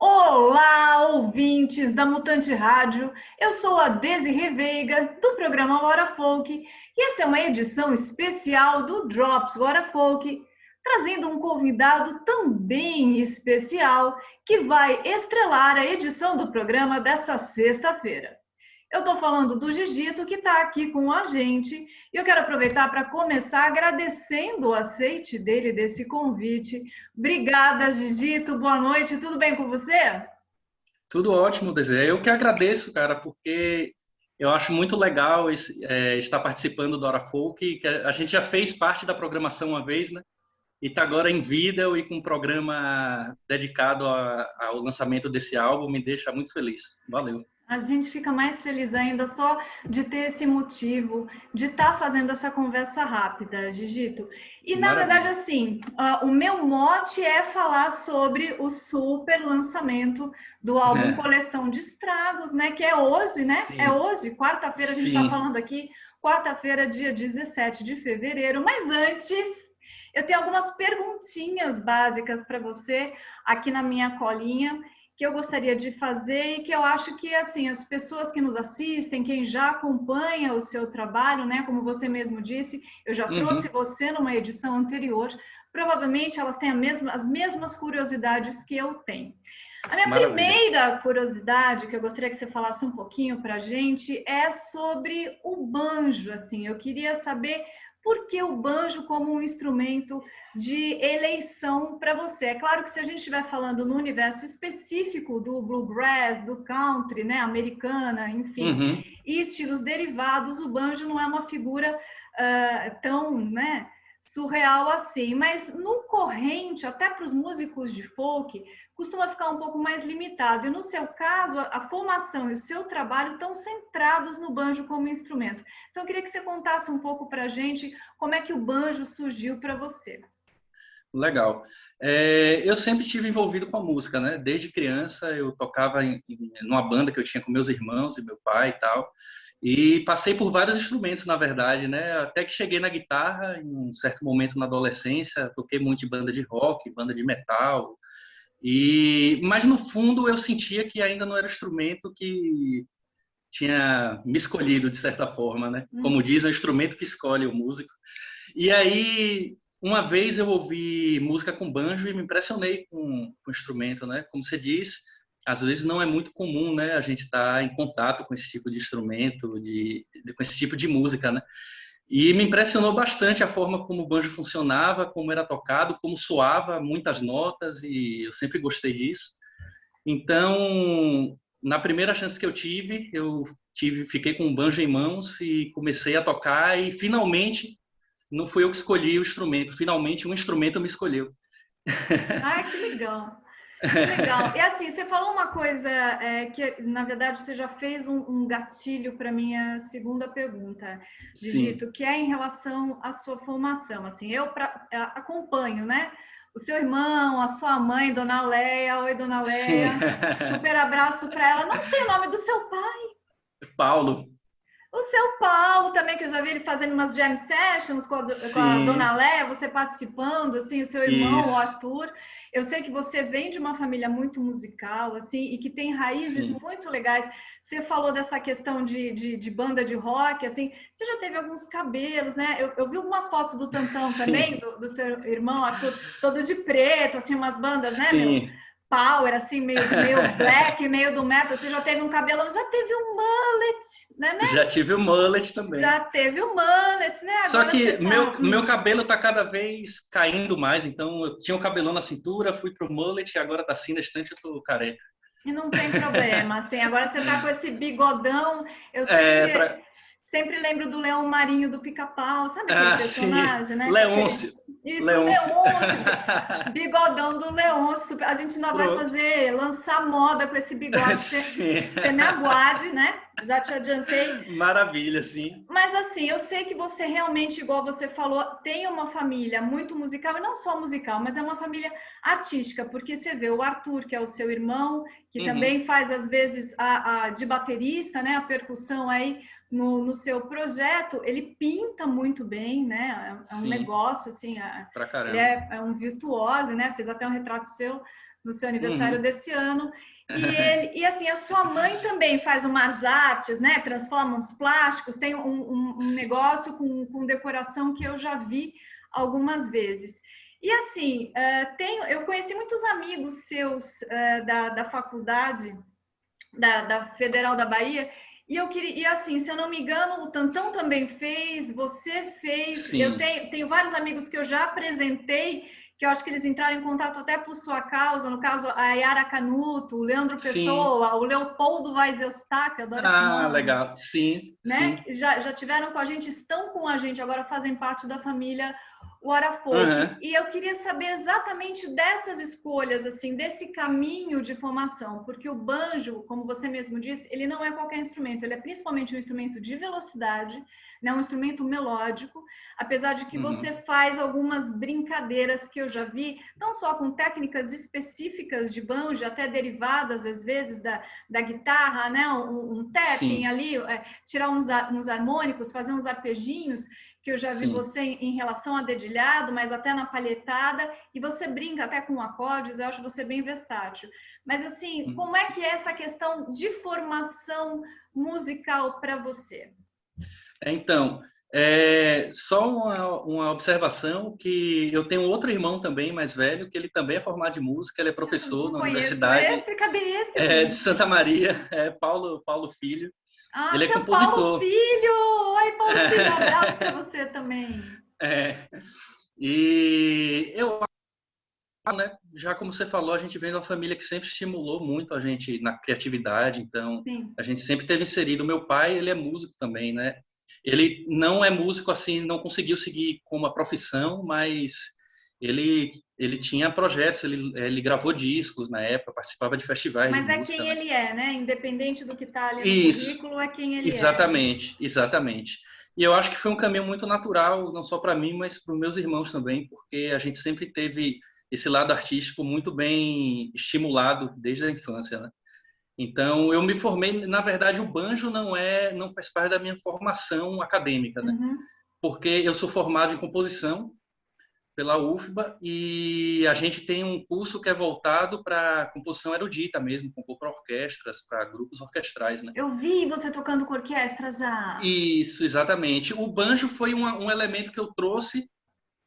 Olá, ouvintes da Mutante Rádio. Eu sou a Desirê Veiga, do programa Hora Folk, e essa é uma edição especial do Drops Hora Folk, trazendo um convidado também especial que vai estrelar a edição do programa dessa sexta-feira. Eu estou falando do Gigito, que está aqui com a gente, e eu quero aproveitar para começar agradecendo o aceite dele, desse convite. Obrigada, Gigito, boa noite, tudo bem com você? Tudo ótimo, Desirê. Eu que agradeço, cara, porque eu acho muito legal estar participando do Hora Folk, que a gente já fez parte da programação uma vez, né? E está agora em vida e com um programa dedicado ao lançamento desse álbum, me deixa muito feliz. Valeu. A gente fica mais feliz ainda só de ter esse motivo, de estar fazendo essa conversa rápida, Gigito. E, na verdade, Maravilha. assim, o meu mote é falar sobre o super lançamento do álbum Coleção de Estragos, né? Que é hoje, né? É Sim, hoje, quarta-feira, a gente está sim. falando aqui, quarta-feira, dia 17 de fevereiro. Mas antes, eu tenho algumas perguntinhas básicas para você aqui na minha colinha, que eu gostaria de fazer e que eu acho que assim as pessoas que nos assistem, quem já acompanha o seu trabalho, né, como você mesmo disse, eu já trouxe Uhum. você numa edição anterior, provavelmente elas têm as mesmas curiosidades que eu tenho. A minha Maravilha. primeira curiosidade, que eu gostaria que você falasse um pouquinho para a gente, é sobre o banjo. Assim, eu queria saber por que o banjo como um instrumento de eleição para você. É claro que se a gente estiver falando no universo específico do bluegrass, do country, né, americana, enfim, Uhum. e estilos derivados, o banjo não é uma figura tão, né, surreal assim. Mas no corrente, até para os músicos de folk, costuma ficar um pouco mais limitado. E no seu caso, a formação e o seu trabalho estão centrados no banjo como instrumento. Então, eu queria que você contasse um pouco para a gente como é que o banjo surgiu para você. Legal. Eu sempre tive envolvido com a música, né? Desde criança eu tocava numa banda que eu tinha com meus irmãos e meu pai e tal. E passei por vários instrumentos, na verdade, né? Até que cheguei na guitarra em um certo momento na adolescência, toquei muito em banda de rock, banda de metal. Mas no fundo eu sentia que ainda não era o instrumento que tinha me escolhido de certa forma, né? Como diz, é o instrumento que escolhe o músico. E aí, uma vez eu ouvi música com banjo e me impressionei com o instrumento, né? Como você diz, às vezes não é muito comum, né? A gente estar em contato com esse tipo de instrumento, com esse tipo de música, né? E me impressionou bastante a forma como o banjo funcionava, como era tocado, como soava, muitas notas, e eu sempre gostei disso. Então, na primeira chance que fiquei com o banjo em mãos e comecei a tocar e finalmente não fui eu que escolhi o instrumento, finalmente um instrumento me escolheu. Ah, que legal. Que legal. E assim, você falou uma coisa que, na verdade, você já fez um gatilho para minha segunda pergunta, Sim, Digito, que é em relação à sua formação. Assim, acompanho, né? O seu irmão, a sua mãe, Dona Leia. Oi, Dona sim. Leia. Super abraço para ela. Não sei o nome do seu pai. Paulo, O seu Paulo também, que eu já vi ele fazendo umas jam sessions com a Dona sim, Léa, você participando, assim, o seu irmão, o isso, Arthur. Eu sei que você vem de uma família muito musical, assim, e que tem raízes sim, muito legais. Você falou dessa questão de banda de rock, assim, você já teve alguns cabelos, né? Eu vi algumas fotos do Tantão também, sim, do seu irmão Arthur, todos de preto, assim, umas bandas, né, meu? sim. Power, assim, meio black, meio do metal. Você já teve um cabelão, já teve um mullet, né? Já tive o mullet também. Já teve o mullet, né? Só Agora você que tá. meu cabelo tá cada vez caindo mais, então eu tinha um cabelão na cintura, fui pro mullet e agora tá assim na estante, eu tô careca. E não tem problema, assim. Agora você tá com esse bigodão. Eu É, sempre, sempre lembro do Leão Marinho do Pica-Pau, sabe aquele sim, personagem, né? Leôncio, Isso, o Leôncio. Leôncio, bigodão do Leôncio. A gente ainda vai Pronto. lançar moda com esse bigode. Sim. Você me aguarde, né? Já te adiantei. Maravilha, sim. Mas assim, eu sei que você realmente, igual você falou, tem uma família muito musical, e não só musical, mas é uma família artística, porque você vê o Arthur, que é o seu irmão, que Uhum. também faz, às vezes, de baterista, né, a percussão aí no seu projeto, ele pinta muito bem, né, é um Sim, negócio, assim, pra ele caramba. é um virtuoso, né, fez até um retrato seu no seu aniversário desse ano. E assim, a sua mãe também faz umas artes, né? Transforma uns plásticos, tem um negócio com decoração que eu já vi algumas vezes. E assim, eu conheci muitos amigos seus da faculdade, da Federal da Bahia, e eu queria, e assim, se eu não me engano, o Tantão também fez, você fez. Sim. Eu tenho vários amigos que eu já apresentei, que eu acho que eles entraram em contato até por sua causa, no caso a Yara Canuto, o Leandro Pessoa, sim, o Leopoldo Vaz Eustáquio, adoro esse nome. Legal, sim, né? sim. Já tiveram com a gente, estão com a gente, agora fazem parte da família Wara Folk. E eu queria saber exatamente dessas escolhas, assim, desse caminho de formação, porque o banjo, como você mesmo disse, ele não é qualquer instrumento, ele é principalmente um instrumento de velocidade, né, um instrumento melódico, apesar de que você faz algumas brincadeiras que eu já vi, não só com técnicas específicas de banjo, até derivadas, às vezes, da guitarra, né, um tapping ali, tirar uns harmônicos, fazer uns arpejinhos, que eu já vi você em relação a dedilhado, mas até na palhetada, e você brinca até com acordes, eu acho você bem versátil. Mas assim, como é que é essa questão de formação musical para você? Então, só uma observação, que eu tenho outro irmão também, mais velho, que ele também é formado em música, ele é professor na Universidade de Santa Maria, Paulo Filho. Ele é seu compositor. Paulo Filho! Oi, Paulo Filho, um abraço para você também. E eu, né, já como você falou, a gente vem de uma família que sempre estimulou muito a gente na criatividade, então a gente sempre teve inserido. O meu pai, ele é músico também, né? Ele não é músico assim, não conseguiu seguir como uma profissão, mas ele tinha projetos, ele gravou discos na época, participava de festivais de música. Mas é quem ele é, né? Independente do que está ali no currículo, é quem ele é. Exatamente. E eu acho que foi um caminho muito natural, não só para mim, mas para os meus irmãos também, porque a gente sempre teve esse lado artístico muito bem estimulado desde a infância, né? Então, eu me formei, na verdade, o banjo não faz parte da minha formação acadêmica, né? Porque eu sou formado em composição pela UFBA e a gente tem um curso que é voltado para composição erudita mesmo, compor para orquestras, para grupos orquestrais, né? Eu vi você tocando com orquestra já. Isso, exatamente. O banjo foi um elemento que eu trouxe,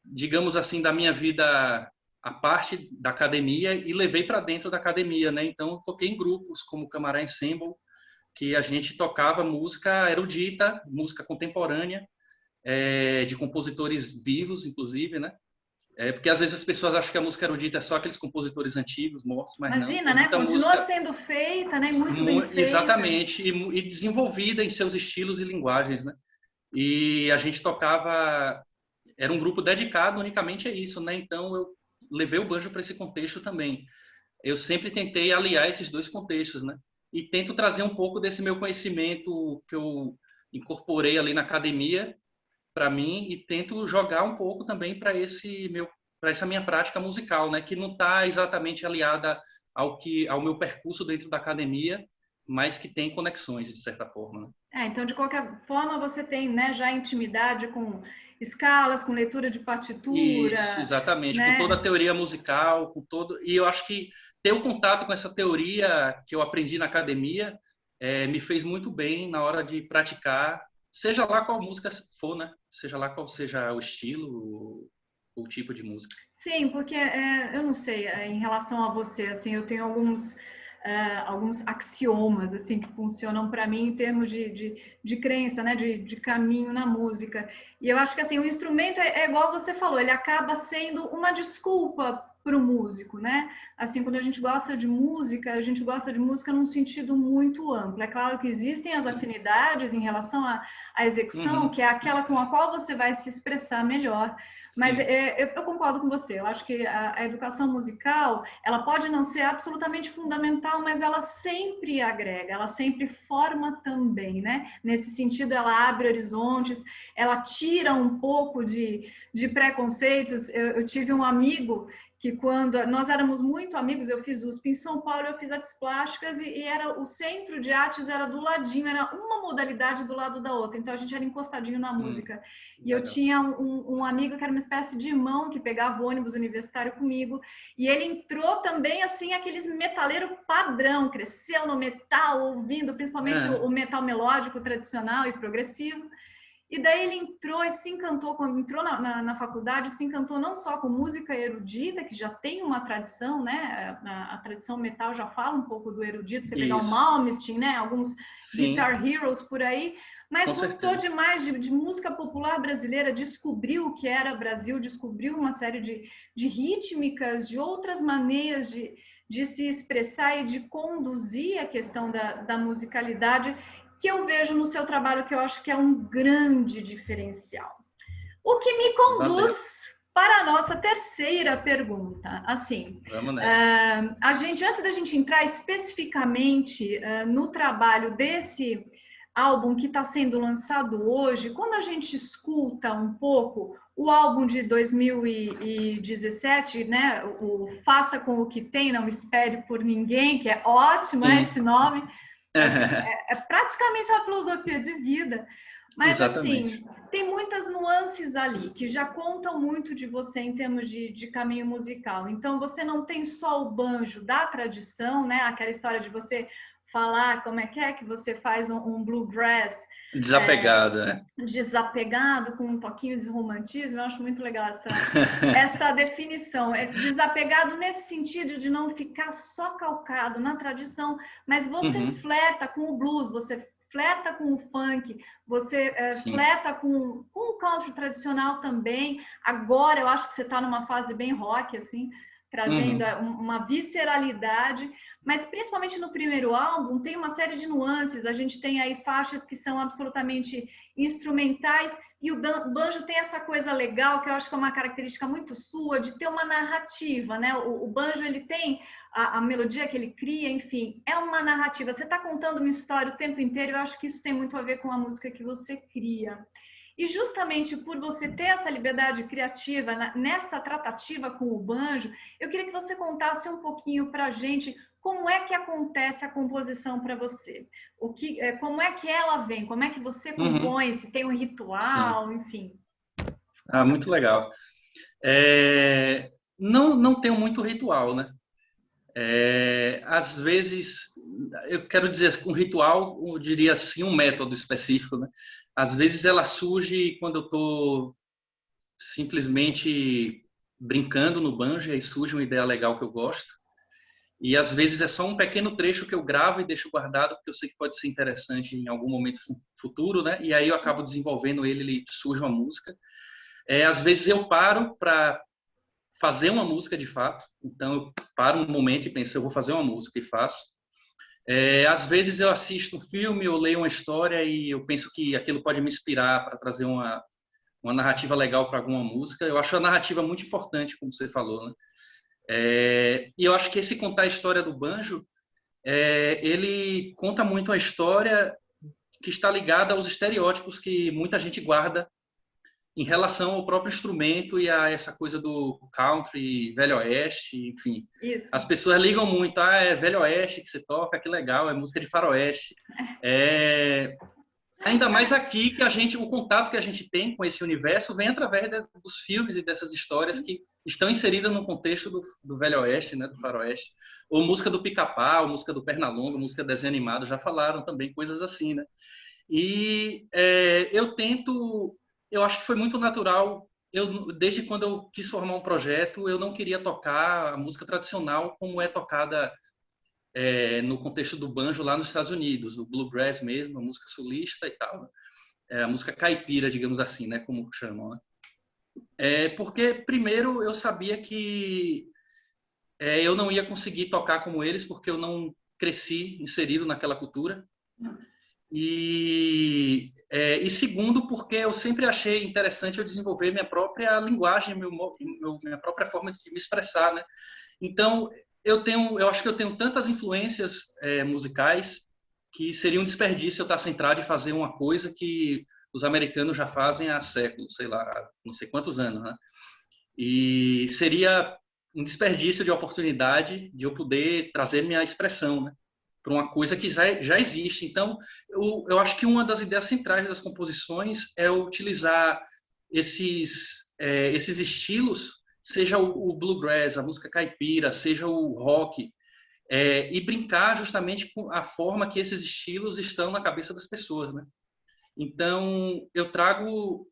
digamos assim, da minha vida a parte da academia e levei para dentro da academia, né? Então, eu toquei em grupos como Camará Ensemble, que a gente tocava música erudita, música contemporânea, de compositores vivos, inclusive, né? Porque às vezes as pessoas acham que a música erudita é só aqueles compositores antigos, mortos, mas imagina, não. Né? Continua sendo feita, né? Muito bem feita. Exatamente, e desenvolvida em seus estilos e linguagens, né? E a gente tocava, era um grupo dedicado unicamente a isso, né? Então eu levei o banjo para esse contexto também. Eu sempre tentei aliar esses dois contextos, né? E tento trazer um pouco desse meu conhecimento que eu incorporei ali na academia para mim e tento jogar um pouco também para essa minha prática musical, né? Que não está exatamente aliada ao meu percurso dentro da academia, mas que tem conexões de certa forma. Né? Então de qualquer forma você tem, né, já intimidade com escalas, com leitura de partitura. Isso, exatamente, né? com toda a teoria musical, e eu acho que ter o contato com essa teoria que eu aprendi na academia me fez muito bem na hora de praticar, seja lá qual música for, né? Seja lá qual seja o estilo, o tipo de música. Sim, porque eu não sei, em relação a você, assim, eu tenho alguns axiomas assim que funcionam para mim em termos de crença, né, de caminho na música. E eu acho que assim o instrumento é igual você falou, ele acaba sendo uma desculpa para o músico, né? Assim, quando a gente gosta de música, a gente gosta de música num sentido muito amplo. É claro que existem as afinidades em relação à execução, que é aquela com a qual você vai se expressar melhor. Mas eu concordo com você. Eu acho que a educação musical, ela pode não ser absolutamente fundamental, mas ela sempre agrega, ela sempre forma também, né? Nesse sentido, ela abre horizontes, ela tira um pouco de preconceitos. Eu tive um amigo que quando nós éramos muito amigos, eu fiz USP em São Paulo, eu fiz artes plásticas e era o centro de artes era do ladinho, era uma modalidade do lado da outra, então a gente era encostadinho na música. E eu Legal. tinha um amigo que era uma espécie de irmão que pegava o ônibus universitário comigo, e ele entrou também assim, aqueles metaleiro padrão, cresceu no metal, ouvindo principalmente o metal melódico tradicional e progressivo. E daí ele entrou e se encantou, quando entrou na faculdade, se encantou não só com música erudita, que já tem uma tradição, né? A tradição metal já fala um pouco do erudito, você pegar o Malmsteen, né? Alguns Guitar Heroes por aí, mas gostou demais de música popular brasileira, descobriu o que era Brasil, descobriu uma série de rítmicas, de outras maneiras de se expressar e de conduzir a questão da musicalidade, que eu vejo no seu trabalho, que eu acho que é um grande diferencial. O que me conduz para a nossa terceira pergunta. Assim, vamos nessa. Antes da gente entrar especificamente no trabalho desse álbum que está sendo lançado hoje, quando a gente escuta um pouco o álbum de 2017, né, o Faça com o que Tem, Não Espere por Ninguém, que é ótimo, né, esse nome. Assim, é praticamente uma filosofia de vida, mas exatamente. Assim, tem muitas nuances ali que já contam muito de você em termos de caminho musical. Então, você não tem só o banjo da tradição, né? Aquela história de você falar como é que você faz um bluegrass desapegado, né? Desapegado, com um toquinho de romantismo. Eu acho muito legal essa definição. É desapegado nesse sentido de não ficar só calcado na tradição, mas você flerta com o blues, você flerta com o funk, você flerta com o country tradicional também. Agora eu acho que você está numa fase bem rock, assim, trazendo uma visceralidade, mas principalmente no primeiro álbum tem uma série de nuances. A gente tem aí faixas que são absolutamente instrumentais, e o banjo tem essa coisa legal, que eu acho que é uma característica muito sua, de ter uma narrativa, né? O banjo, ele tem a melodia que ele cria, enfim, é uma narrativa. Você está contando uma história o tempo inteiro, eu acho que isso tem muito a ver com a música que você cria. E justamente por você ter essa liberdade criativa nessa tratativa com o banjo, eu queria que você contasse um pouquinho para a gente como é que acontece a composição para você. Como é que ela vem? Como é que você compõe? Se tem um ritual, enfim. Muito legal. Não tenho muito ritual, né? Às vezes, eu quero dizer, um ritual, eu diria assim, um método específico, né? Às vezes ela surge quando eu estou simplesmente brincando no banjo, e aí surge uma ideia legal que eu gosto. E às vezes é só um pequeno trecho que eu gravo e deixo guardado, porque eu sei que pode ser interessante em algum momento futuro, né? E aí eu acabo desenvolvendo ele surge uma música. Às vezes eu paro para fazer uma música de fato. Então eu paro um momento e penso, eu vou fazer uma música e faço. Às vezes eu assisto um filme ou leio uma história e eu penso que aquilo pode me inspirar para trazer uma narrativa legal para alguma música. Eu acho a narrativa muito importante, como você falou, né? E eu acho que esse contar a história do banjo, ele conta muito a história que está ligada aos estereótipos que muita gente guarda em relação ao próprio instrumento e a essa coisa do country, velho oeste, enfim. Isso. As pessoas ligam muito, é velho oeste que você toca, que legal, é música de faroeste. Ainda mais aqui, que o contato que a gente tem com esse universo vem através dos filmes e dessas histórias que estão inseridas no contexto do velho oeste, né, do faroeste. Ou música do Pica-Pau, música do Pernalonga, música de desenho animado, já falaram também coisas assim, né? E eu acho que foi muito natural. Desde quando eu quis formar um projeto, eu não queria tocar a música tradicional como é tocada no contexto do banjo lá nos Estados Unidos, o bluegrass mesmo, a música sulista e tal, a música caipira, digamos assim, né, como chamam, né? Porque primeiro eu sabia que eu não ia conseguir tocar como eles, porque eu não cresci inserido naquela cultura. E segundo, porque eu sempre achei interessante eu desenvolver minha própria linguagem, minha própria forma de me expressar, né? Então, eu acho que eu tenho tantas influências musicais que seria um desperdício eu estar centrado em fazer uma coisa que os americanos já fazem há séculos, sei lá, não sei quantos anos, né? E seria um desperdício de oportunidade de eu poder trazer minha expressão, né, para uma coisa que já existe. Então, eu acho que uma das ideias centrais das composições é utilizar esses estilos, seja o bluegrass, a música caipira, seja o rock, e brincar justamente com a forma que esses estilos estão na cabeça das pessoas, né? Então, eu trago...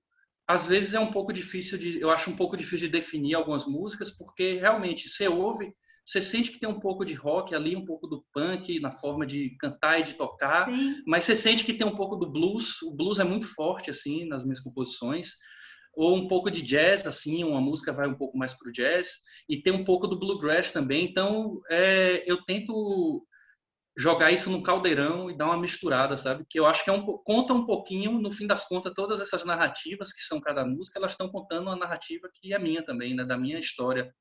Às vezes é um pouco difícil eu acho um pouco difícil de definir algumas músicas, porque realmente você ouve, você sente que tem um pouco de rock ali, um pouco do punk na forma de cantar e de tocar, Sim. mas você sente que tem um pouco do blues. O blues é muito forte assim nas minhas composições, ou um pouco de jazz, assim, uma música vai um pouco mais pro jazz, e tem um pouco do bluegrass também. Então, eu tento jogar isso no caldeirão e dar uma misturada, sabe? Que eu acho que conta um pouquinho, no fim das contas, todas essas narrativas que são cada música, elas estão contando uma narrativa que é minha também, né? Da minha história,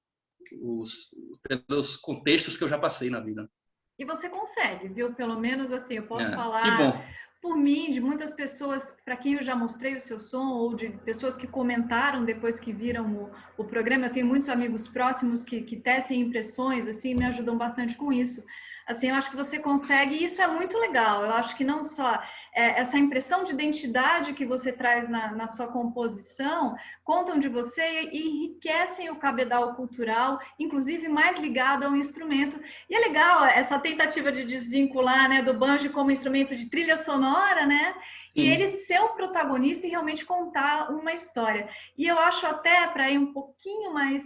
pelos contextos que eu já passei na vida. E você consegue, viu? Pelo menos assim, eu posso Que falar bom. por mim, de muitas pessoas para quem eu já mostrei o seu som, ou de pessoas que comentaram depois que viram o programa. Eu tenho muitos amigos próximos que tecem impressões, assim, me ajudam bastante com isso. Assim, eu acho que você consegue, e isso é muito legal. Eu acho que não só essa impressão de identidade que você traz na sua composição contam de você e enriquecem o cabedal cultural, inclusive mais ligado ao instrumento. E é legal essa tentativa de desvincular, né, do banjo como instrumento de trilha sonora, né? E ele ser o protagonista e realmente contar uma história. E eu acho até, para ir um pouquinho mais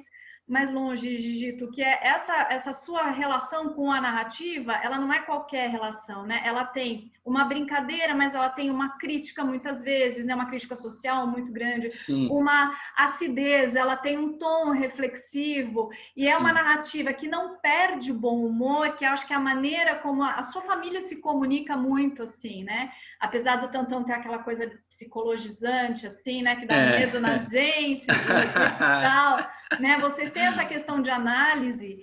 longe, Gigito, que é essa sua relação com a narrativa, ela não é qualquer relação, né? Ela tem uma brincadeira, mas ela tem uma crítica muitas vezes, né? Uma crítica social muito grande, uma acidez, ela tem um tom reflexivo, e é uma narrativa que não perde o bom humor, que eu acho que é a maneira como a sua família se comunica muito, assim, né? Apesar do Tantão ter aquela coisa psicologizante, assim, né? Que dá medo na gente e tal, né? Vocês têm essa questão de análise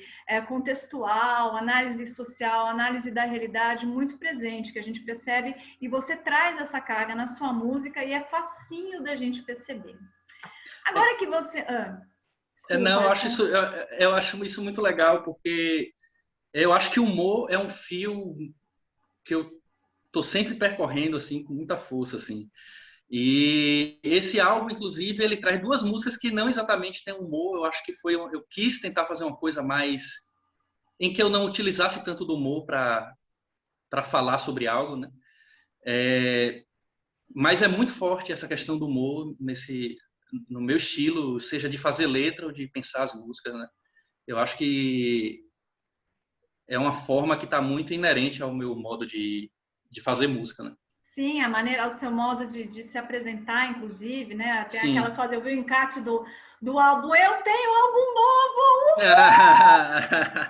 contextual, análise social, análise da realidade muito presente, que a gente percebe, e você traz essa carga na sua música e é facinho da gente perceber. Agora que você... desculpa, não, eu acho isso muito legal, porque eu acho que o humor é um fio que eu tô sempre percorrendo, assim, com muita força, assim. E esse álbum, inclusive, ele traz duas músicas que não exatamente têm humor. Eu acho que eu quis tentar fazer uma coisa mais em que eu não utilizasse tanto do humor para falar sobre algo, né? Mas é muito forte essa questão do humor no meu estilo, seja de fazer letra ou de pensar as músicas, né? Eu acho que é uma forma que está muito inerente ao meu modo de fazer música, né? Sim, a maneira, o seu modo de se apresentar, inclusive, né? Tem aquelas fotos, eu vi o encarte do álbum, eu tenho um álbum novo!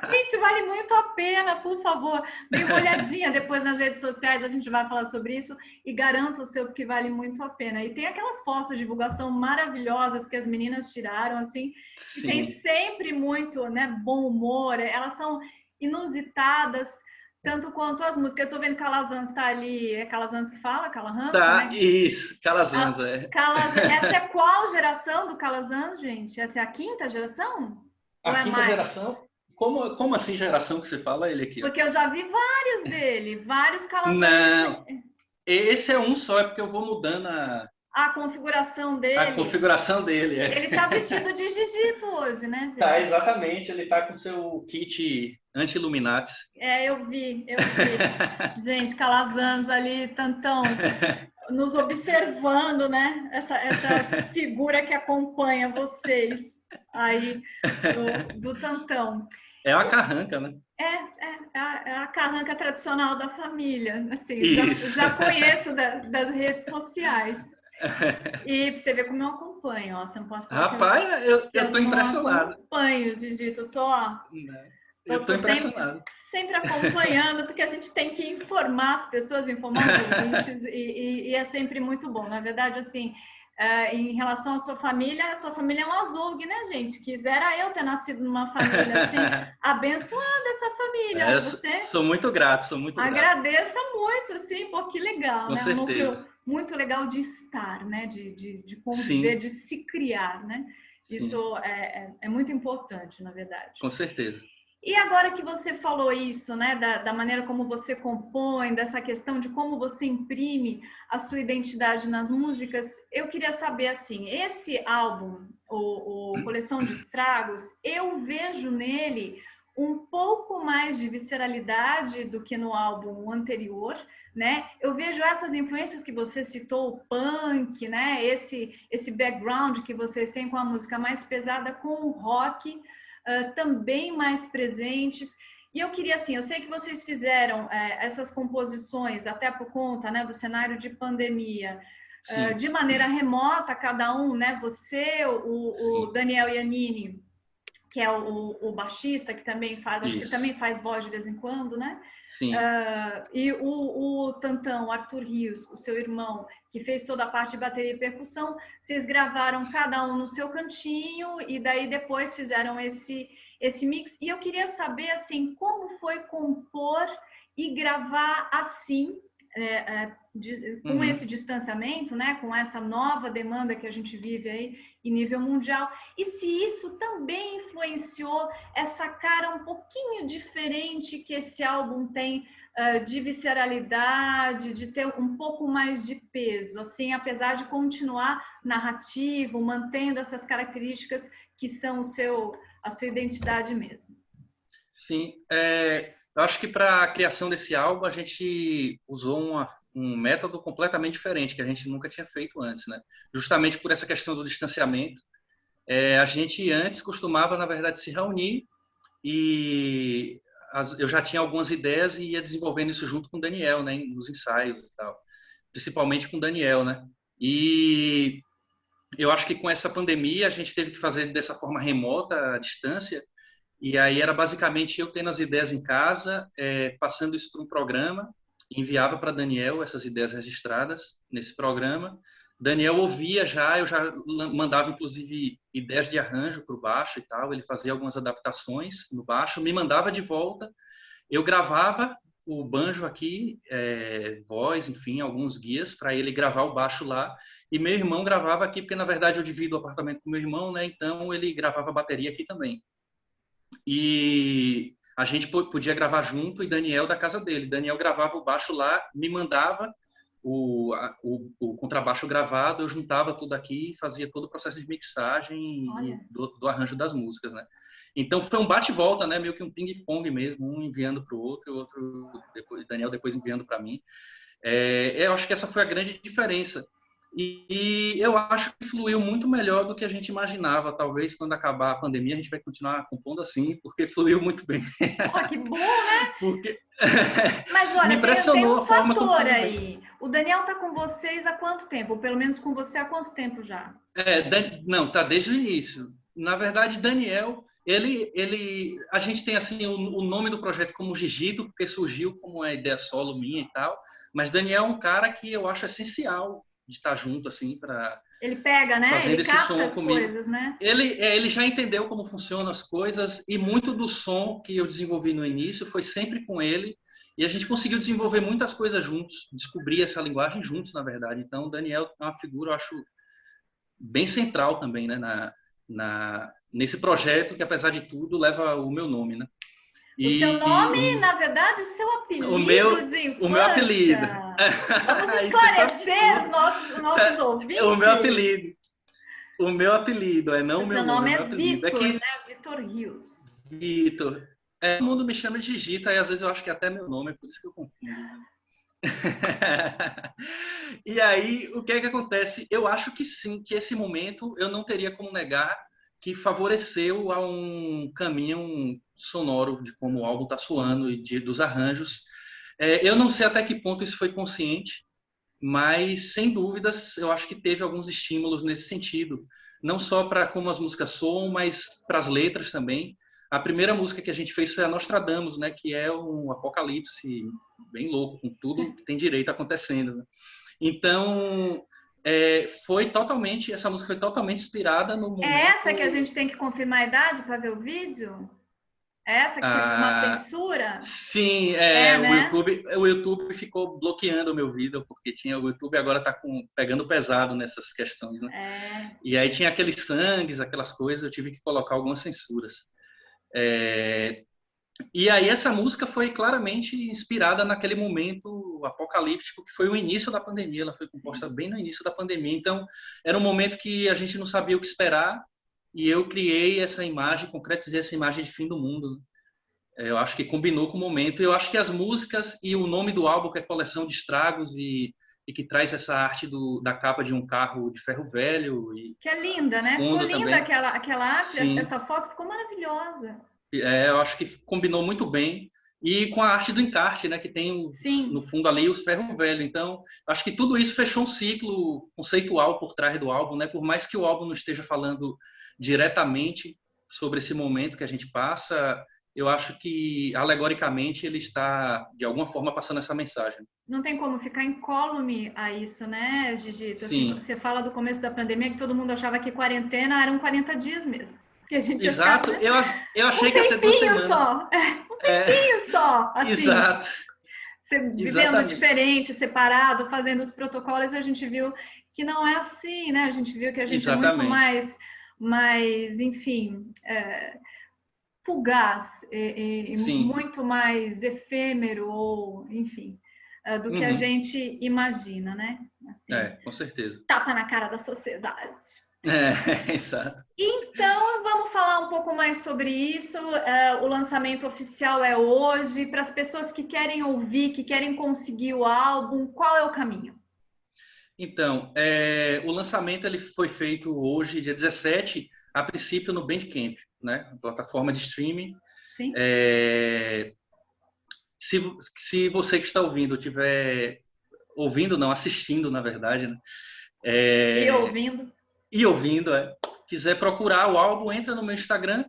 Gente, vale muito a pena, por favor. Dê uma olhadinha depois nas redes sociais, a gente vai falar sobre isso, e garanto o seu, porque vale muito a pena. E tem aquelas fotos de divulgação maravilhosas que as meninas tiraram, assim, e tem sempre muito, né, bom humor, elas são inusitadas, tanto quanto as músicas. Eu tô vendo que Calazans tá ali. É Calazans que fala? Calahans? Tá, isso. Calazans, Essa é qual geração do Calazans, gente? Essa é a quinta geração? A quinta geração? Como assim geração que você fala ele aqui? Porque eu já vi vários dele. Vários Calazans. Não, esse é um só, é porque eu vou mudando a configuração dele. A configuração dele, Ele tá vestido de Gigito hoje, né, gente? Tá, exatamente. Ele tá com seu kit anti-Illuminati. Eu vi. Gente, Calazans ali, Tantão, nos observando, né? Essa figura que acompanha vocês aí do Tantão. É uma carranca, né? É a carranca tradicional da família. Assim, já conheço das redes sociais. E pra você ver como eu acompanho, ó. Você não pode falar. Rapaz, eu tô impressionado. Eu acompanho, Gigito, eu só. Eu tô impressionado. Sempre acompanhando, porque a gente tem que informar as pessoas, informar os ouvintes, e é sempre muito bom. Na verdade, assim, em relação à sua família é um azougue, né, gente? Quisera eu ter nascido numa família assim, abençoada essa família. Você sou muito grato, agradeça muito, assim, pô, que legal, com né? certeza. Um núcleo muito legal de estar, né? De conviver, de se criar, né? Sim, Isso é muito importante, na verdade. com certeza. E agora que você falou isso, né, da maneira como você compõe, dessa questão de como você imprime a sua identidade nas músicas, eu queria saber, assim, esse álbum, o Coleção de Estragos, eu vejo nele um pouco mais de visceralidade do que no álbum anterior, né? Eu vejo essas influências que você citou, o punk, né? Esse background que vocês têm com a música mais pesada, com o rock, também mais presentes. E eu queria, assim, eu sei que vocês fizeram essas composições, até por conta, né, do cenário de pandemia, Sim, de maneira remota, cada um, né, você, o sim, Daniel Iannini, que é o baixista, que também faz, acho que ele isso. também faz voz de vez em quando, né? Sim, E o Tantão, o Arthur Rios, o seu irmão, que fez toda a parte de bateria e percussão, vocês gravaram cada um no seu cantinho e daí depois fizeram esse mix. E eu queria saber, assim, como foi compor e gravar assim, com uhum. esse distanciamento, né, com essa nova demanda que a gente vive aí em nível mundial, e se isso também influenciou essa cara um pouquinho diferente que esse álbum tem, de visceralidade, de ter um pouco mais de peso, assim, apesar de continuar narrativo, mantendo essas características que são a sua identidade mesmo. Sim. Eu acho que para a criação desse álbum a gente usou um método completamente diferente, que a gente nunca tinha feito antes, né? Justamente por essa questão do distanciamento. A gente antes costumava, na verdade, se reunir e eu já tinha algumas ideias e ia desenvolvendo isso junto com o Daniel, né? Nos ensaios e tal. Principalmente com o Daniel, né? E eu acho que com essa pandemia a gente teve que fazer dessa forma remota, à distância, e aí era basicamente eu tendo as ideias em casa, passando isso para um programa, enviava para Daniel essas ideias registradas nesse programa. Daniel ouvia já, eu já mandava inclusive ideias de arranjo para o baixo e tal, ele fazia algumas adaptações no baixo, me mandava de volta, eu gravava o banjo aqui, voz, enfim, alguns guias para ele gravar o baixo lá. E meu irmão gravava aqui, porque na verdade eu divido o apartamento com meu irmão, né? Então ele gravava a bateria aqui também. E a gente podia gravar junto e Daniel da casa dele. Daniel gravava o baixo lá, me mandava o contrabaixo gravado, eu juntava tudo aqui, fazia todo o processo de mixagem e Olha. do arranjo das músicas, né? Então foi um bate e volta, né? Meio que um ping-pong mesmo, um enviando para o outro depois, Daniel depois enviando para mim. Eu acho que essa foi a grande diferença. E eu acho que fluiu muito melhor do que a gente imaginava. Talvez quando acabar a pandemia a gente vai continuar compondo assim, porque fluiu muito bem. Oh, que bom, né? Porque Mas me olha, tem impressionou um a forma como fator fluiu bem. aí. O Daniel está com vocês há quanto tempo? Ou pelo menos com você há quanto tempo já? Não, tá desde o início. Na verdade, Daniel, a gente tem assim o nome do projeto como Gigito, porque surgiu como uma ideia solo minha e tal. Mas Daniel é um cara que eu acho essencial de estar junto assim para Ele pega, né? fazendo Ele esse capta som as comigo. coisas, né? Ele já entendeu como funcionam as coisas e muito do som que eu desenvolvi no início foi sempre com ele e a gente conseguiu desenvolver muitas coisas juntos, descobrir essa linguagem juntos, na verdade. Então, o Daniel é uma figura, eu acho, bem central também, né, nesse projeto que, apesar de tudo, leva o meu nome, né? O seu E nome, na verdade, o seu o apelido meu, de o meu infância. apelido. Vamos Aí você sabe de esclarecer tudo. os nossos O meu ouvintes. apelido. O meu apelido, não O o meu seu nome, nome o é meu apelido. É Vitor, que né? Vitor Rios. Vitor. Todo mundo me chama de Gita e às vezes eu acho que é até meu nome, é por isso que eu confundo. Né? E aí, o que é que acontece? Eu acho que sim, que esse momento eu não teria como negar que favoreceu a um caminho sonoro de como o álbum está soando e dos arranjos. Eu não sei até que ponto isso foi consciente, mas sem dúvidas eu acho que teve alguns estímulos nesse sentido, não só para como as músicas soam, mas para as letras também. A primeira música que a gente fez foi a Nostradamus, né, que é um apocalipse bem louco, com tudo que tem direito acontecendo. Né? Então, essa música foi totalmente inspirada no É essa que a momento. gente tem que confirmar a idade para ver o vídeo? Essa que teve uma censura? Sim, Né? o YouTube ficou bloqueando o meu vídeo, porque o YouTube agora está pegando pesado nessas questões, né? E aí tinha aqueles sangues, aquelas coisas, eu tive que colocar algumas censuras. E aí essa música foi claramente inspirada naquele momento apocalíptico que foi o início da pandemia. Ela foi composta bem no início da pandemia. Então, era um momento que a gente não sabia o que esperar e eu criei essa imagem, concretizei essa imagem de fim do mundo. Eu acho que combinou com o momento. Eu acho que as músicas e o nome do álbum, que é Coleção de Estragos e que traz essa arte da capa de um carro de ferro velho. Que é linda, né? Ficou linda também. Aquela arte, sim. Essa foto ficou maravilhosa. Eu acho que combinou muito bem. E com a arte do encarte, né? Que tem, no fundo ali, os ferro velho. Então, acho que tudo isso fechou um ciclo conceitual por trás do álbum, né? Por mais que o álbum não esteja falando diretamente sobre esse momento que a gente passa, eu acho que, alegoricamente, ele está, de alguma forma, passando essa mensagem. Não tem como ficar incólume a isso, né, Gigi? Sim. Assim, você fala do começo da pandemia que todo mundo achava que quarentena eram 40 dias mesmo. Que a gente Exato. Eu achei que ia ser 2 semanas. Só. Um tempinho só. Assim. Exato. Você vivendo diferente, separado, fazendo os protocolos, a gente viu que não é assim, né? A gente viu que a gente é muito mais enfim... fugaz e muito mais efêmero ou, enfim, do que a gente imagina, né? Assim, com certeza. Tapa na cara da sociedade. Exato. Então, vamos falar um pouco mais sobre isso. O lançamento oficial é hoje. Para as pessoas que querem ouvir, que querem conseguir o álbum, qual é o caminho? Então, o lançamento ele foi feito hoje, dia 17, a princípio no Bandcamp, né? Plataforma de streaming. Sim. Se você que está ouvindo estiver ouvindo, não, assistindo, na verdade, né? E ouvindo, quiser procurar o álbum, entra no meu Instagram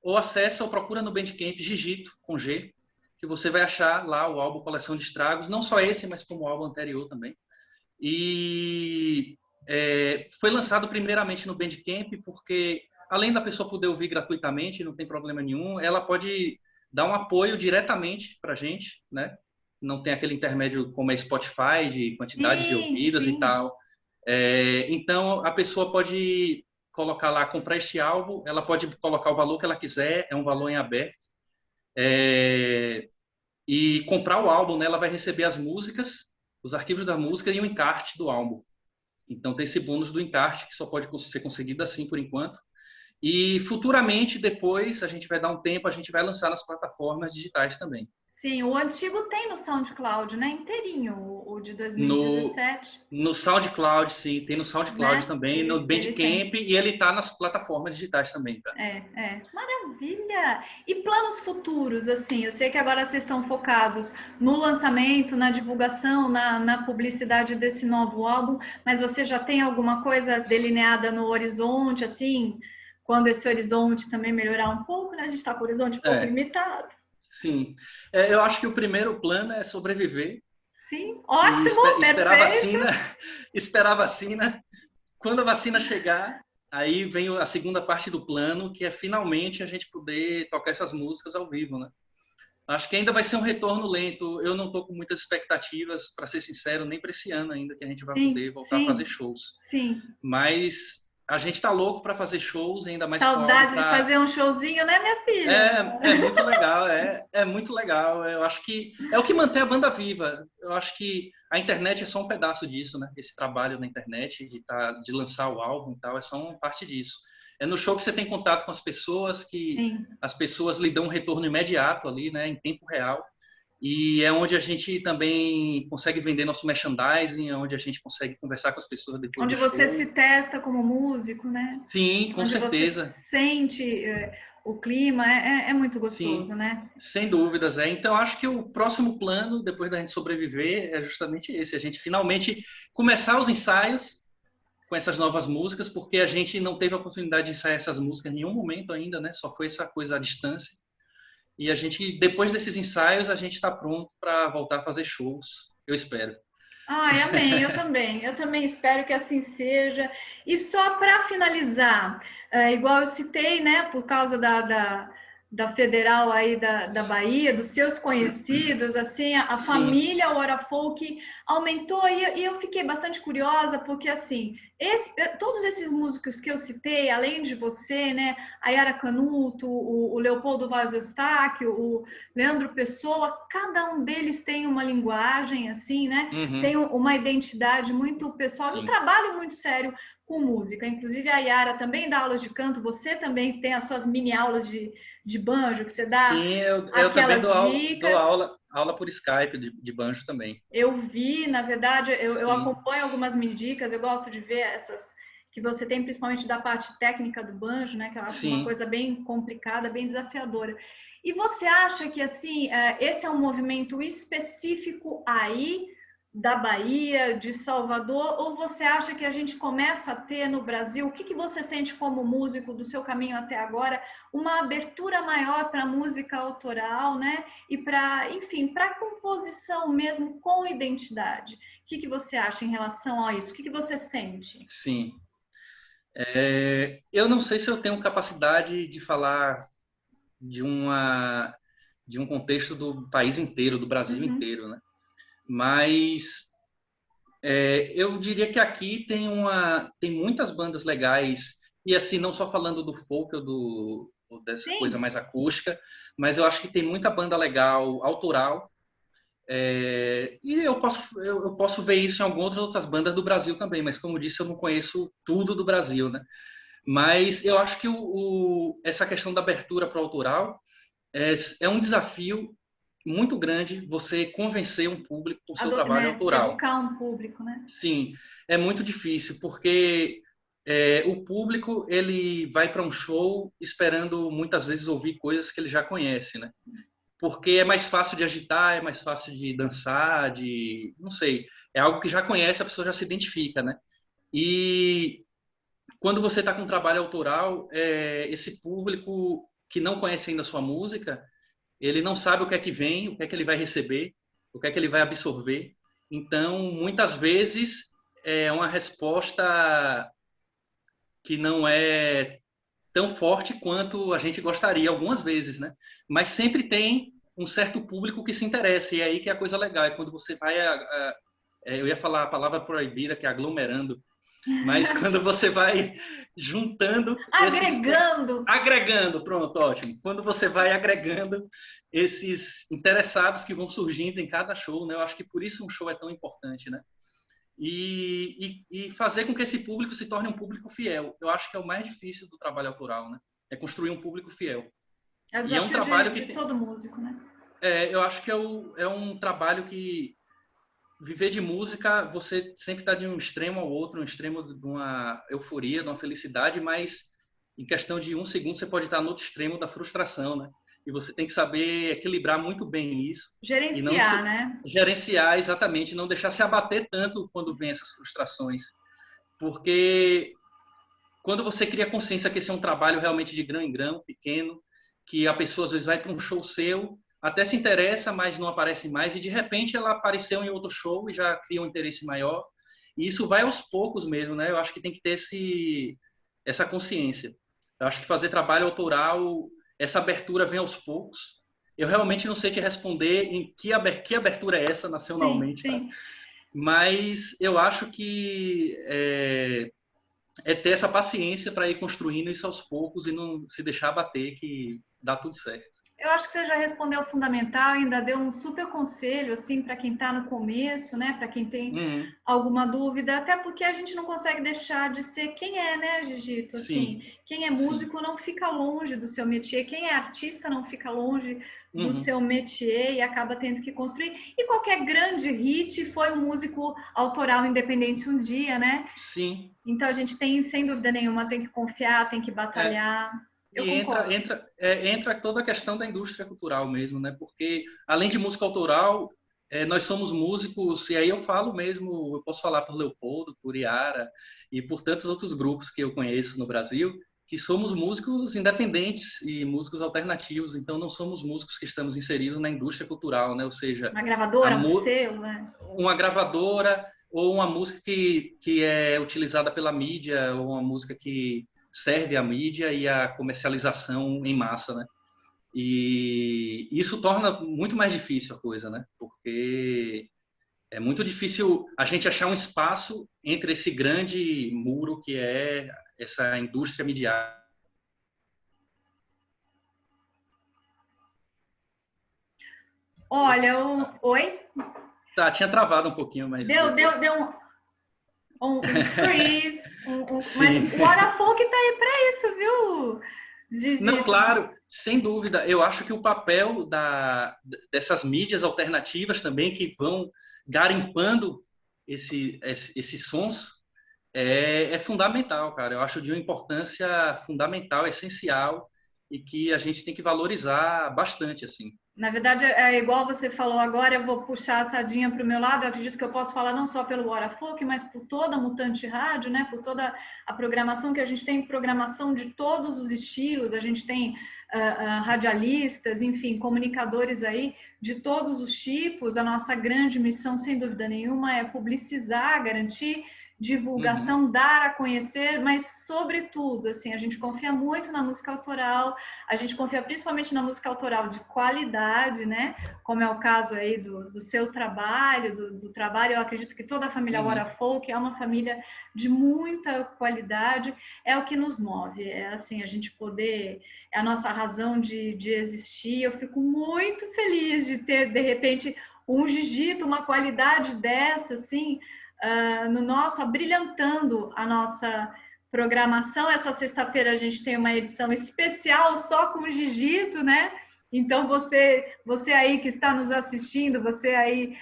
ou acessa ou procura no Bandcamp Gigito, com G, que você vai achar lá o álbum Coleção de Estragos, não só esse, mas como o álbum anterior também. E foi lançado primeiramente no Bandcamp porque, além da pessoa poder ouvir gratuitamente, não tem problema nenhum, ela pode dar um apoio diretamente para a gente, né? Não tem aquele intermédio como é Spotify, de quantidade de ouvidas e tal. Então, a pessoa pode colocar lá, comprar este álbum, ela pode colocar o valor que ela quiser, é um valor em aberto. E comprar o álbum, né? Ela vai receber as músicas, os arquivos da música e o encarte do álbum. Então, tem esse bônus do encarte, que só pode ser conseguido assim por enquanto. E futuramente, depois, a gente vai dar um tempo, a gente vai lançar nas plataformas digitais também. Sim, o antigo tem no SoundCloud, né? Inteirinho, o de 2017. No SoundCloud, sim. Tem no SoundCloud, né? Também, no Bandcamp, e ele tá nas plataformas digitais também, tá? Maravilha! E planos futuros, assim? Eu sei que agora vocês estão focados no lançamento, na divulgação, na publicidade desse novo álbum, mas você já tem alguma coisa delineada no horizonte, assim? Quando esse horizonte também melhorar um pouco, né? A gente está com o horizonte um pouco limitado. Sim. Eu acho que o primeiro plano é sobreviver. Sim, ótimo, esperar a vacina. Quando a vacina chegar, aí vem a segunda parte do plano, que é finalmente a gente poder tocar essas músicas ao vivo, né? Acho que ainda vai ser um retorno lento. Eu não estou com muitas expectativas, para ser sincero, nem para esse ano ainda, que a gente vai poder voltar a fazer shows. Sim. Mas a gente tá louco para fazer shows, ainda mais saudade de fazer um showzinho, né, minha filha? É muito legal, é muito legal. Eu acho que é o que mantém a banda viva. Eu acho que a internet é só um pedaço disso, né? Esse trabalho na internet de lançar o álbum e tal, é só uma parte disso. É no show que você tem contato com as pessoas, que as pessoas lhe dão um retorno imediato ali, né, em tempo real. E é onde a gente também consegue vender nosso merchandising, é onde a gente consegue conversar com as pessoas depois do show. Onde você se testa como músico, né? Sim, com certeza. Você sente o clima, é muito gostoso, sim, né? Sem dúvidas, Então, acho que o próximo plano, depois da gente sobreviver, é justamente esse. A gente finalmente começar os ensaios com essas novas músicas, porque a gente não teve a oportunidade de ensaiar essas músicas em nenhum momento ainda, né? Só foi essa coisa à distância. E a gente, depois desses ensaios, a gente está pronto para voltar a fazer shows. Eu espero. Ai, amém. Eu também espero que assim seja. E só para finalizar, igual eu citei, né, por causa da Federal aí da Bahia, dos seus conhecidos, assim, a família Hora Folk aumentou e eu fiquei bastante curiosa porque, assim, todos esses músicos que eu citei, além de você, né, a Yara Canuto, o Leopoldo Vaz Eustáquio, o Leandro Pessoa, cada um deles tem uma linguagem, assim, né, tem uma identidade muito pessoal, um trabalho muito sério com música. Inclusive, a Yara também dá aulas de canto, você também tem as suas mini aulas de banjo, que você dá. Sim, eu também Aquelas dou dicas. aula por Skype de banjo também. Eu vi, na verdade, eu Sim, acompanho algumas mini dicas, eu gosto de ver essas que você tem, principalmente da parte técnica do banjo, né? Que eu acho uma sim. coisa bem complicada, bem desafiadora. E você acha que, assim, esse é um movimento específico aí da Bahia, de Salvador, ou você acha que a gente começa a ter no Brasil, o que você sente como músico do seu caminho até agora, uma abertura maior para a música autoral, né? E para, enfim, para a composição mesmo com identidade. O que você acha em relação a isso? O que você sente? Sim. Eu não sei se eu tenho capacidade de falar de de um contexto do país inteiro, do Brasil inteiro, né? Mas eu diria que aqui tem muitas bandas legais, e assim, não só falando do folk ou dessa coisa Sim, mais acústica, mas eu acho que tem muita banda legal, autoral, e eu posso ver isso em algumas outras bandas do Brasil também, mas como eu disse, eu não conheço tudo do Brasil, né? Mas eu acho que essa questão da abertura para o autoral é um desafio muito grande você convencer um público com o seu trabalho né? autoral. Educar um público, né? Sim, é muito difícil, porque o público ele vai para um show esperando muitas vezes ouvir coisas que ele já conhece, né? Porque é mais fácil de agitar, é mais fácil de dançar, não sei, é algo que já conhece, a pessoa já se identifica, né? E quando você está com um trabalho autoral, esse público que não conhece ainda a sua música, ele não sabe o que é que vem, o que é que ele vai receber, o que é que ele vai absorver. Então, muitas vezes, é uma resposta que não é tão forte quanto a gente gostaria, algumas vezes, né? Mas sempre tem um certo público que se interessa, e é aí que é a coisa legal, é quando você vai eu ia falar a palavra proibida, que é aglomerando, mas quando você vai juntando Agregando. agregando, pronto, ótimo. Quando você vai agregando esses interessados que vão surgindo em cada show, né? Eu acho que por isso um show é tão importante, né? E fazer com que esse público se torne um público fiel. Eu acho que é o mais difícil do trabalho autoral, né? É construir um público fiel. É o E é um desafio trabalho de todo músico, né? eu acho que é um trabalho que viver de música, você sempre está de um extremo ao outro, um extremo de uma euforia, de uma felicidade, mas em questão de um segundo você pode estar no outro extremo da frustração, né? E você tem que saber equilibrar muito bem isso e não Gerenciar, se né? gerenciar exatamente, não deixar se abater tanto quando vem essas frustrações, porque quando você cria consciência que esse é um trabalho realmente de grão em grão, pequeno, que a pessoa às vezes vai para um show seu, até se interessa, mas não aparece mais, e de repente ela apareceu em outro show e já cria um interesse maior. E isso vai aos poucos mesmo, né? Eu acho que tem que ter essa consciência. Eu acho que fazer trabalho autoral, essa abertura vem aos poucos. Eu realmente não sei te responder em que abertura é essa Sim, nacionalmente, tá? sim. Mas eu acho que ter essa paciência para ir construindo isso aos poucos e não se deixar abater, que dá tudo certo. Eu acho que você já respondeu o fundamental, ainda deu um super conselho assim para quem está no começo, né? Para quem tem Uhum. alguma dúvida, até porque a gente não consegue deixar de ser quem é, né, Gigito? Assim, Sim, quem é sim. músico não fica longe do seu métier, quem é artista não fica longe do Uhum. seu métier e acaba tendo que construir. E qualquer grande hit foi um músico autoral independente um dia, né? Sim. Então a gente tem, sem dúvida nenhuma, tem que confiar, tem que É, batalhar. Eu e concordo. entra toda a questão da indústria cultural mesmo, né? Porque, além de música autoral, nós somos músicos, e aí eu falo mesmo, eu posso falar por Leopoldo, por Iara e por tantos outros grupos que eu conheço no Brasil, que somos músicos independentes e músicos alternativos, então não somos músicos que estamos inseridos na indústria cultural, né? Ou seja, Uma a, gravadora, um selo, né? uma gravadora ou uma música que é utilizada pela mídia, ou uma música que serve à mídia e à comercialização em massa, né? E isso torna muito mais difícil a coisa, né? Porque é muito difícil a gente achar um espaço entre esse grande muro que é essa indústria midiática. Olha, oi? Tá, tinha travado um pouquinho, mas Deu um freeze, mas sim. o Hora Folk tá aí para isso, viu, Não, Gigi? claro, sem dúvida. Eu acho que o papel dessas mídias alternativas também que vão garimpando esses sons é fundamental, cara. Eu acho de uma importância fundamental, essencial e que a gente tem que valorizar bastante, assim. Na verdade, é igual você falou agora, eu vou puxar a sardinha para o meu lado. Eu acredito que eu posso falar não só pelo Hora Folk, mas por toda a Mutante Rádio, né? Por toda a programação que a gente tem, programação de todos os estilos. A gente tem radialistas, enfim, comunicadores aí de todos os tipos. A nossa grande missão, sem dúvida nenhuma, é publicizar, garantir Uhum, divulgação, dar a conhecer, mas sobretudo, assim, a gente confia muito na música autoral, a gente confia principalmente na música autoral de qualidade, né? Como é o caso aí do seu trabalho, do trabalho. Eu acredito que toda a família Hora uhum, Folk é uma família de muita qualidade, é o que nos move, é assim, a gente poder, é a nossa razão de existir. Eu fico muito feliz de ter, de repente, um Gigito, uma qualidade dessa, assim, no nosso, abrilhantando a nossa programação. Essa sexta-feira a gente tem uma edição especial só com o Gigito, né? Então você aí que está nos assistindo, você aí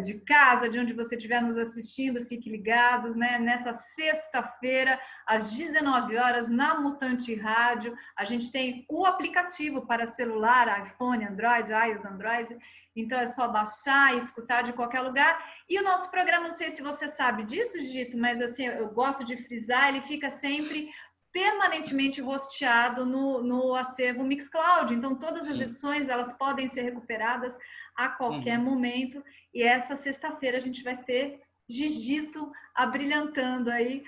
de casa, de onde você estiver nos assistindo, fique ligados, né? Nessa sexta-feira, às 19 horas, na Mutante Rádio, a gente tem o aplicativo para celular, iPhone, Android, iOS, Android. Então é só baixar e escutar de qualquer lugar. E o nosso programa, não sei se você sabe disso, Gito, mas assim, eu gosto de frisar, ele fica sempre permanentemente hosteado no acervo Mixcloud. Então, todas as sim. edições, elas podem ser recuperadas a qualquer Uhum. momento. E essa sexta-feira a gente vai ter Gigito abrilhantando aí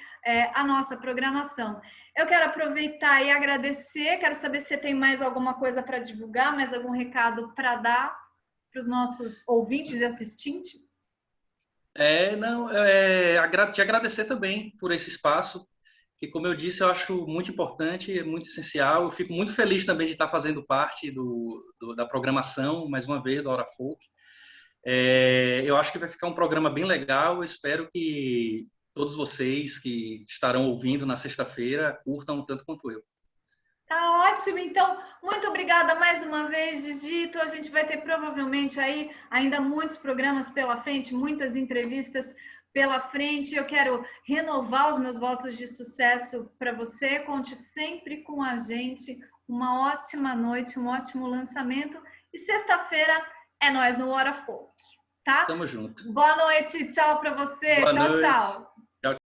a nossa programação. Eu quero aproveitar e agradecer, quero saber se você tem mais alguma coisa para divulgar, mais algum recado para dar para os nossos ouvintes e assistentes. Não, te agradecer também por esse espaço, que, como eu disse, eu acho muito importante, é muito essencial. Eu fico muito feliz também de estar fazendo parte da programação, mais uma vez, da Hora Folk. Eu acho que vai ficar um programa bem legal. Eu espero que todos vocês que estarão ouvindo na sexta-feira curtam tanto quanto eu. Tá ótimo, então, muito obrigada mais uma vez, Gigito. A gente vai ter provavelmente aí ainda muitos programas pela frente, muitas entrevistas pela frente. Eu quero renovar os meus votos de sucesso para você. Conte sempre com a gente. Uma ótima noite, um ótimo lançamento. E sexta-feira é nós no Hora Folk, tá? Tamo junto. Boa noite, tchau para você. Boa Tchau, noite. tchau.